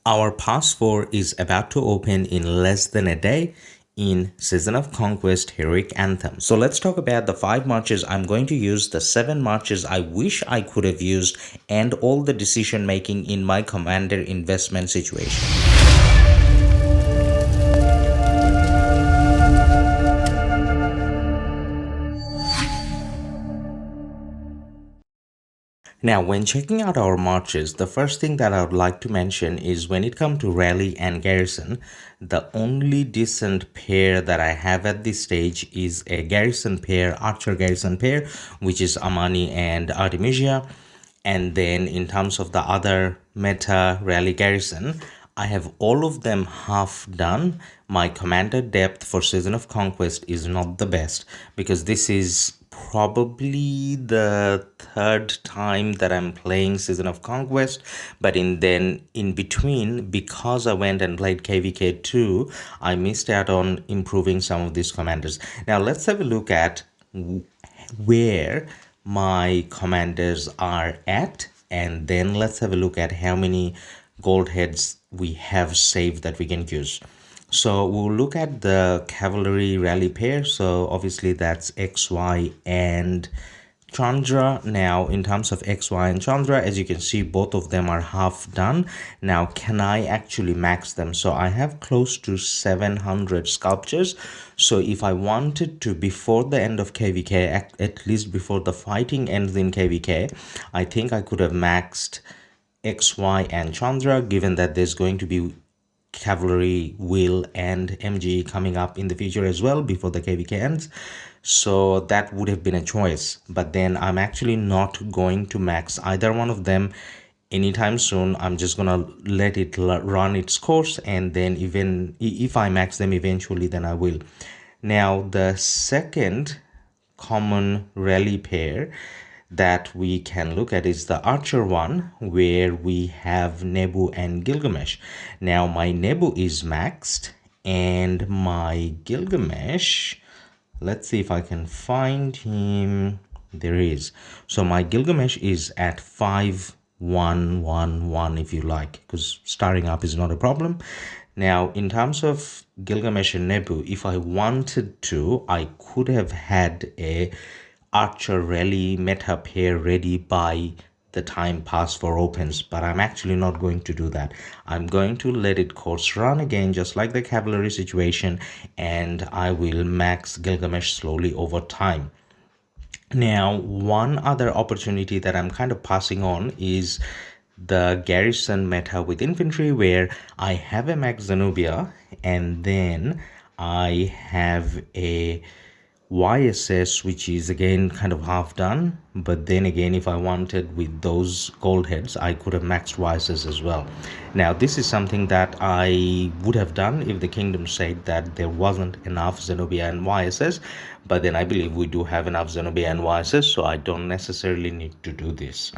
Our Pass 4 is about to open in less than a day in Season of Conquest Heroic Anthem. So let's talk about the 5 marches I'm going to use, the 7 marches I wish I could have used, and all the decision making in my commander investment situation. Now, when checking out our marches, the first thing that I would like to mention is when it comes to Rally and Garrison, the only decent pair that I have at this stage is a Garrison pair, Archer Garrison pair, which is Amani and Artemisia. And then in terms of the other meta Rally Garrison, I have all of them half done. My commander depth for Season of Conquest is not the best because this is probably the third time that I'm playing Season of Conquest, but in between, because I went and played KvK 2, I missed out on improving some of these commanders. Now let's have a look at where my commanders are at, and then let's have a look at how many gold heads we have saved that we can use. So we'll look at the cavalry rally pair. So obviously that's XY and Chandra. Now in terms of XY and Chandra, as you can see, both of them are half done. Now can I actually max them? So I have close to 700 sculptures. So if I wanted to, before the end of KvK, at least before the fighting ends in KvK, I think I could have maxed XY and Chandra, given that there's going to be cavalry, will, and MG coming up in the future as well before the KvK ends. So that would have been a choice, but then I'm actually not going to max either one of them anytime soon. I'm just gonna let it run its course, and then even if I max them eventually, then I will. Now the second common rally pair that we can look at is the Archer one, where we have Nebu and Gilgamesh. Now my Nebu is maxed, and my Gilgamesh, let's see if I can find him. There he is. So my Gilgamesh is at 5111, if you like, because starting up is not a problem. Now in terms of Gilgamesh and Nebu, if I wanted to, I could have had a Archer Rally meta pair ready by the time Pass 4 opens, but I'm actually not going to do that. I'm going to let it course run again, just like the cavalry situation, and I will max Gilgamesh slowly over time. Now, one other opportunity that I'm kind of passing on is the Garrison meta with infantry, where I have a max Zenobia and then I have a YSS, which is again kind of half done, but then again, if I wanted with those gold heads, I could have maxed YSS as well. Now this is something that I would have done if the kingdom said that there wasn't enough Zenobia and YSS, but then I believe we do have enough Zenobia and YSS, so I don't necessarily need to do this.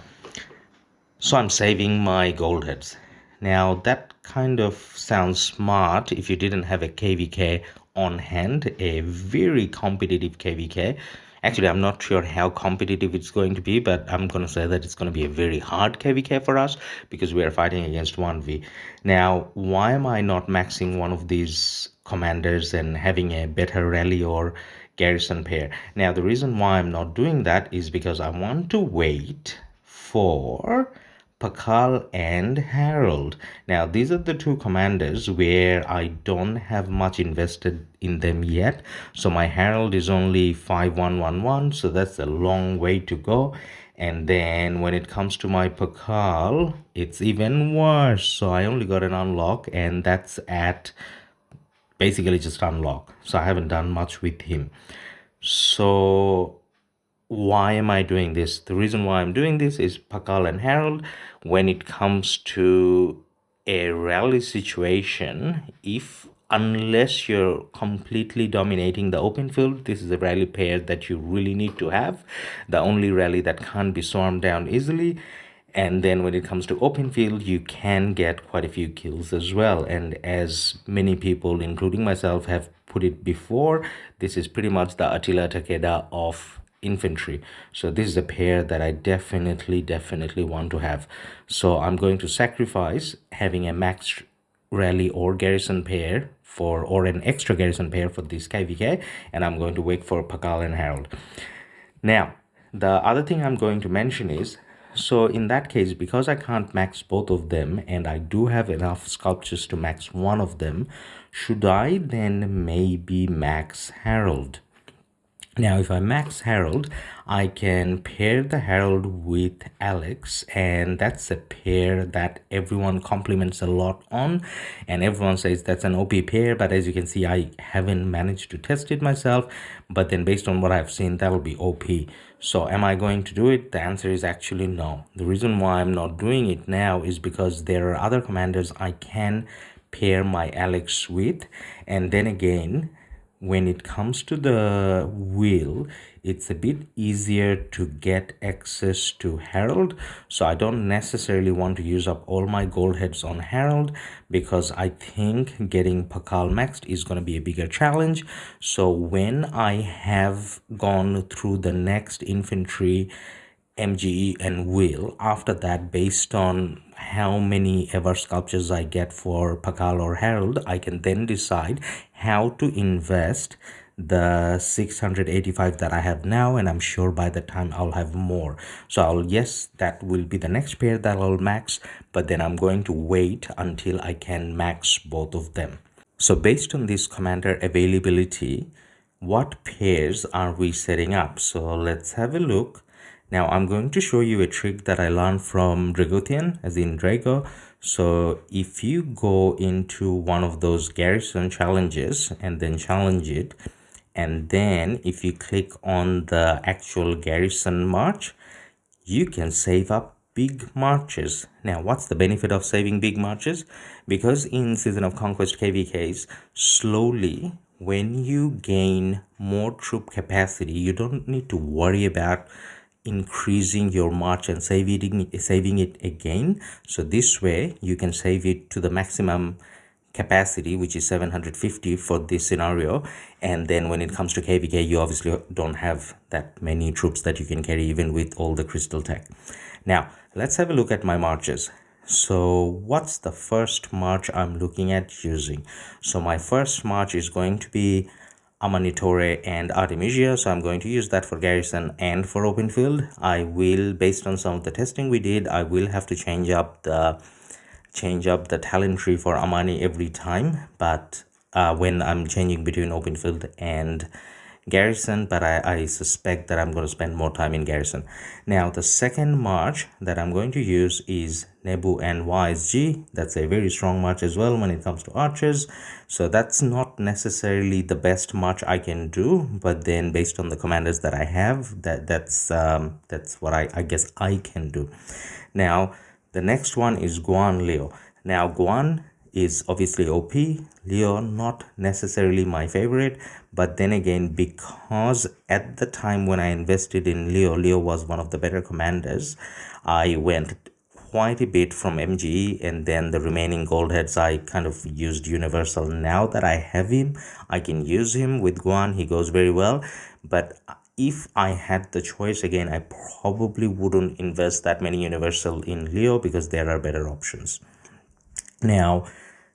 So I'm saving my gold heads. Now that kind of sounds smart if you didn't have a KvK on hand, a very competitive KvK. Actually, I'm not sure how competitive it's going to be, but I'm going to say that it's going to be a very hard KvK for us because we are fighting against 1v. Now, why am I not maxing one of these commanders and having a better rally or garrison pair? Now, the reason why I'm not doing that is because I want to wait for Pakal and Harold. Now these are the two commanders where I don't have much invested in them yet. So my Harold is only 5111, so that's a long way to go. And then when it comes to my Pakal, it's even worse. So I only got an unlock, and that's at basically just unlock. So I haven't done much with him. So why am I doing this? The reason why I'm doing this is Pakal and Harold. When it comes to a rally situation, unless you're completely dominating the open field, this is a rally pair that you really need to have. The only rally that can't be swarmed down easily. And then when it comes to open field, you can get quite a few kills as well. And as many people, including myself, have put it before, this is pretty much the Attila Takeda of infantry. So this is a pair that I definitely want to have. So I'm going to sacrifice having a max rally or garrison pair for, or an extra garrison pair for this KvK, and I'm going to wait for Pakal and Herald. Now, the other thing I'm going to mention is, so in that case, because I can't max both of them and I do have enough sculptures to max one of them, should I then maybe max Herald? Now, if I max Herald, I can pair the Herald with Alex, and that's a pair that everyone compliments a lot on, and everyone says that's an OP pair, but as you can see, I haven't managed to test it myself, but then based on what I've seen, that'll be OP. So am I going to do it? The answer is actually no. The reason why I'm not doing it now is because there are other commanders I can pair my Alex with, and then again, when it comes to the wheel, it's a bit easier to get access to Herald. So I don't necessarily want to use up all my gold heads on Herald, because I think getting Pakal maxed is going to be a bigger challenge. So when I have gone through the next infantry, MGE and wheel, after that, based on how many ever sculptures I get for Pakal or Herald, I can then decide how to invest the 685 that I have now, and I'm sure by the time I'll have more. So yes, that will be the next pair that I'll max, but then I'm going to wait until I can max both of them. So based on this commander availability, what pairs are we setting up? So let's have a look. Now I'm going to show you a trick that I learned from Dragothian, as in Drago. So if you go into one of those garrison challenges and then challenge it, and then if you click on the actual garrison march, you can save up big marches. Now, what's the benefit of saving big marches? Because in Season of Conquest KvKs, slowly, when you gain more troop capacity, you don't need to worry about increasing your march and saving it again. So this way, you can save it to the maximum capacity, which is 750 for this scenario, and then when it comes to KvK, you obviously don't have that many troops that you can carry even with all the crystal tech. Now let's have a look at my marches. So what's the first march I'm looking at using? So my first march is going to be Amanitore and Artemisia, so I'm going to use that for garrison and for open field. I will, based on some of the testing we did, I will have to change up the talent tree for Amani every time, but when I'm changing between open field and garrison, but I suspect that I'm going to spend more time in garrison. Now the second march that I'm going to use is Nebu and YSG. That's a very strong march as well when it comes to archers, so that's not necessarily the best march I can do, but then based on the commanders that I have, that's what I guess I can do. Now the next one is Guan Leo. Now Guan is obviously OP, Leo not necessarily my favorite, but then again, because at the time when I invested in Leo was one of the better commanders, I went quite a bit from MGE, and then the remaining gold heads I kind of used universal. Now that I have him, I can use him with Guan, he goes very well, but if I had the choice again, I probably wouldn't invest that many universal in Leo because there are better options. Now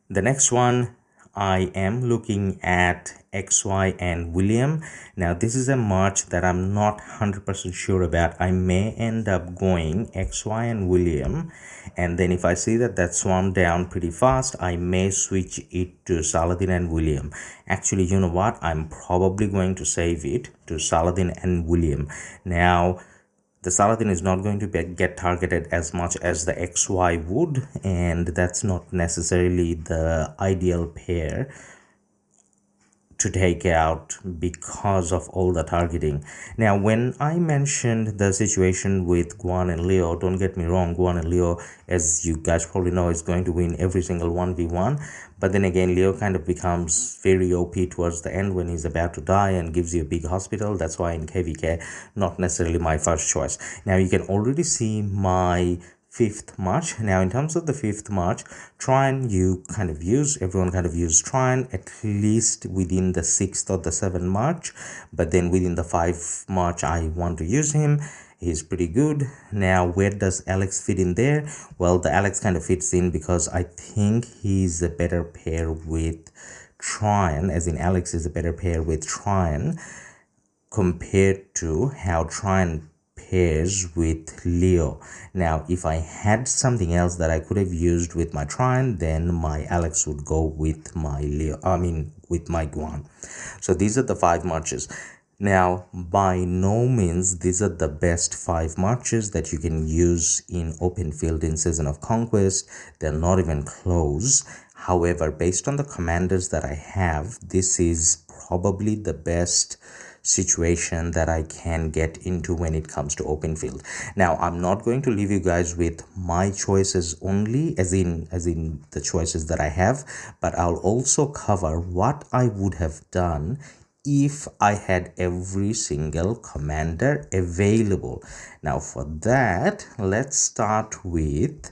the next one, I am looking at XY and William. Now this is a march that I'm not 100% sure about. I may end up going XY and William, and then if I see that swarmed down pretty fast, I may switch it to Saladin and William. Actually, you know what, I'm probably going to save it to Saladin and William. Now the Saladin is not going to get targeted as much as the XY would, and that's not necessarily the ideal pair to take out because of all the targeting. Now when I mentioned the situation with Guan and Leo, don't get me wrong, Guan and Leo, as you guys probably know, is going to win every single 1v1, but then again Leo kind of becomes very OP towards the end when he's about to die and gives you a big hospital. That's why in KvK, not necessarily my first choice. Now you can already see my 5th March. Now in terms of the 5th March, try and everyone kind of use Trine at least within the 6th or the 7th March, but then within the 5th March I want to use him. He's pretty good. Now where does Alex fit in there? Well, the Alex kind of fits in because I think he's a better pair with Trine, as in Alex is a better pair with Trine compared to how Trine pairs with Leo. Now if I had something else that I could have used with my Trine, then my Alex would go with my with my Guan. So these are the 5 marches. Now by no means these are the best 5 marches that you can use in open field in Season of Conquest. They're not even close. However, based on the commanders that I have, this is probably the best situation that I can get into when it comes to open field. Now I'm not going to leave you guys with my choices only, as in the choices that I have, but I'll also cover what I would have done if I had every single commander available. Now for that, let's start with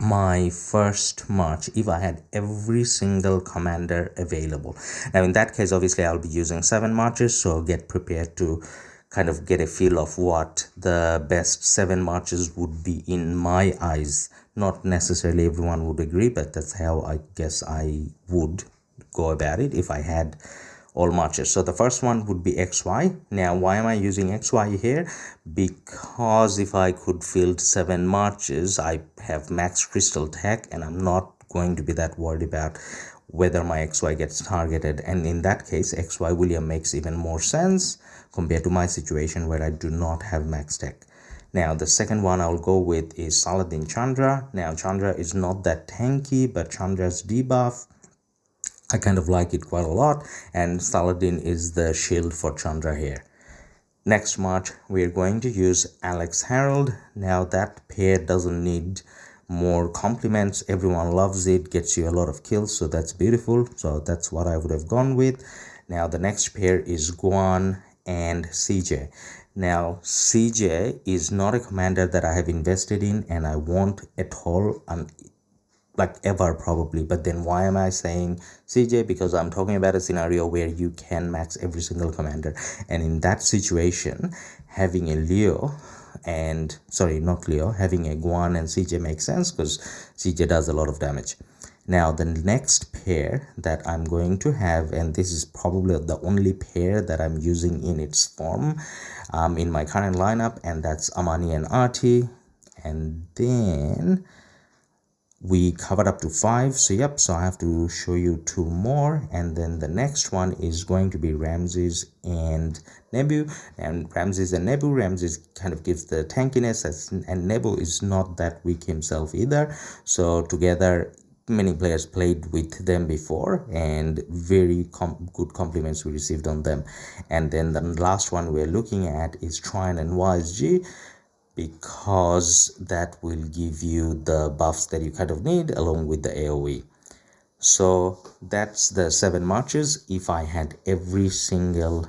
my first March. If I had every single commander available, now in that case obviously I'll be using 7 marches, so get prepared to kind of get a feel of what the best 7 marches would be in my eyes. Not necessarily everyone would agree, but that's how I guess I would go about it if I had all marches. So the first one would be XY. Now why am I using XY here? Because if I could field 7 marches, I have max crystal tech and I'm not going to be that worried about whether my XY gets targeted, and in that case XY William makes even more sense compared to my situation where I do not have max tech. Now the second one I'll go with is Saladin Chandra. Now Chandra is not that tanky, but Chandra's debuff, I kind of like it quite a lot, and Saladin is the shield for Chandra here. Next March we're going to use Alex Harold. Now that pair doesn't need more compliments, everyone loves it, gets you a lot of kills, so that's beautiful. So that's what I would have gone with. Now the next pair is Guan and CJ. Now CJ is not a commander that I have invested in and I won't at all, like ever probably. But then why am I saying CJ? Because I'm talking about a scenario where you can max every single commander, and in that situation having a Leo and having a Guan and CJ makes sense because CJ does a lot of damage. Now the next pair that I'm going to have, and this is probably the only pair that I'm using in its form in my current lineup, and that's Amani and Arti. And then we covered up to 5, so I have to show you 2 more, and then the next one is going to be Ramses and Nebu. And Ramses and Nebu, Ramses kind of gives the tankiness, and Nebu is not that weak himself either, so together many players played with them before and very good compliments we received on them. And then the last one we're looking at is Trine and YSG, because that will give you the buffs that you kind of need along with the AoE. So that's the 7 marches if I had every single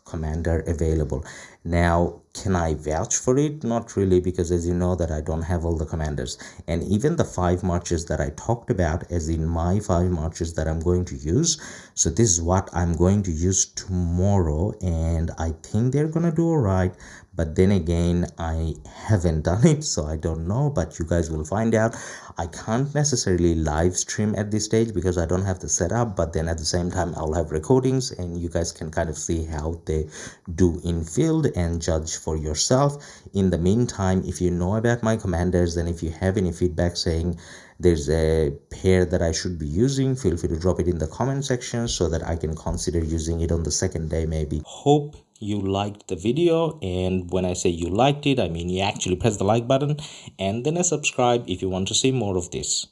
commander available. Now can I vouch for it? Not really, because as you know that I don't have all the commanders, and even the 5 marches that I talked about, as in my 5 marches that I'm going to use, so this is what I'm going to use tomorrow, and I think they're gonna do all right. But then again, I haven't done it, so I don't know, but you guys will find out. I can't necessarily live stream at this stage because I don't have the setup, but then at the same time I'll have recordings and you guys can kind of see how they do in field and judge for yourself. In the meantime, if you know about my commanders and if you have any feedback saying there's a pair that I should be using, feel free to drop it in the comment section so that I can consider using it on the second day maybe. Hope you liked the video, and when I say you liked it, I mean you actually press the like button and then a subscribe if you want to see more of this.